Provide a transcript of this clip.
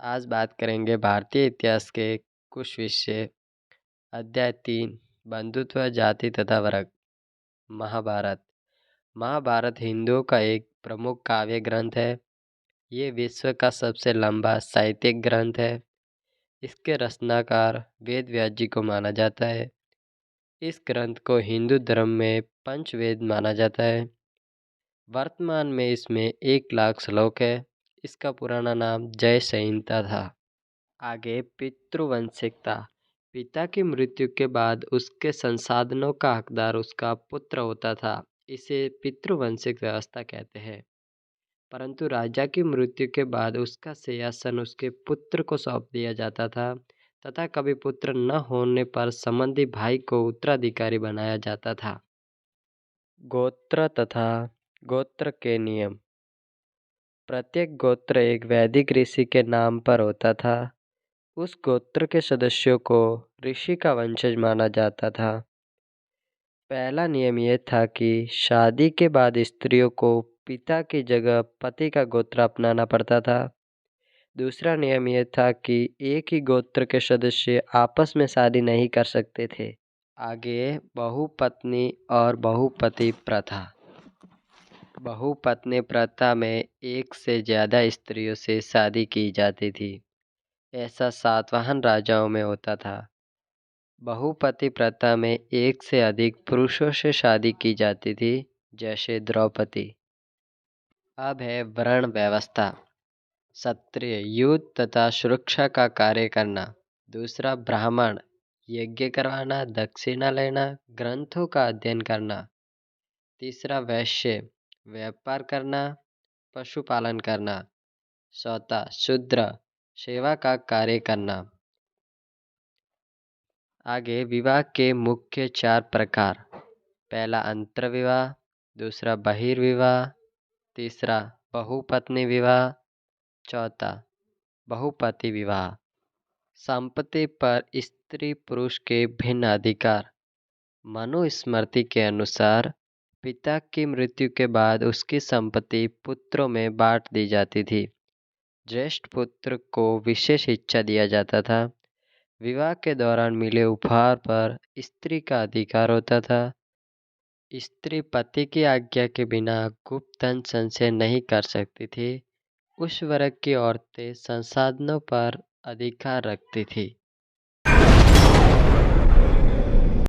आज बात करेंगे भारतीय इतिहास के कुछ विषय। अध्याय 3, बंधुत्व, जाति तथा वर्ग। महाभारत। महाभारत हिंदुओं का एक प्रमुख काव्य ग्रंथ है। ये विश्व का सबसे लंबा साहित्यिक ग्रंथ है। इसके रचनाकार वेद व्यास जी को माना जाता है। इस ग्रंथ को हिंदू धर्म में पंचवेद माना जाता है। वर्तमान में इसमें 1 लाख श्लोक है। इसका पुराना नाम जय संहिता था। आगे पितृवंशिकता। पिता की मृत्यु के बाद उसके संसाधनों का हकदार उसका पुत्र होता था। इसे पितृवंशिक व्यवस्था कहते हैं। परंतु राजा की मृत्यु के बाद उसका सिंहासन उसके पुत्र को सौंप दिया जाता था तथा कभी पुत्र न होने पर संबंधी भाई को उत्तराधिकारी बनाया जाता था। गोत्र तथा गोत्र के नियम। प्रत्येक गोत्र एक वैदिक ऋषि के नाम पर होता था। उस गोत्र के सदस्यों को ऋषि का वंशज माना जाता था। पहला नियम यह था कि शादी के बाद स्त्रियों को पिता की जगह पति का गोत्र अपनाना पड़ता था। दूसरा नियम यह था कि एक ही गोत्र के सदस्य आपस में शादी नहीं कर सकते थे। आगे बहुपत्नी और बहुपति प्रथा। बहुपत्नी प्रथा में एक से ज़्यादा स्त्रियों से शादी की जाती थी। ऐसा सातवाहन राजाओं में होता था। बहुपति प्रथा में एक से अधिक पुरुषों से शादी की जाती थी, जैसे द्रौपदी। अब है वर्ण व्यवस्था। क्षत्रिय युद्ध तथा सुरक्षा का कार्य करना। दूसरा ब्राह्मण यज्ञ करवाना, दक्षिणा लेना, ग्रंथों का अध्ययन करना। तीसरा वैश्य व्यापार करना, पशुपालन करना। चौथा शूद्र सेवा का कार्य करना। आगे विवाह के मुख्य 4 प्रकार। पहला अंतर्विवाह, दूसरा बहिर्विवाह, तीसरा बहुपत्नी विवाह, चौथा बहुपति विवाह। संपत्ति पर स्त्री पुरुष के भिन्न अधिकार। मनुस्मृति के अनुसार पिता की मृत्यु के बाद उसकी संपत्ति पुत्रों में बांट दी जाती थी। ज्येष्ठ पुत्र को विशेष इच्छा दिया जाता था। विवाह के दौरान मिले उपहार पर स्त्री का अधिकार होता था। स्त्री पति की आज्ञा के बिना गुप्त धन संचय नहीं कर सकती थी। उस वर्ग की औरतें संसाधनों पर अधिकार रखती थी।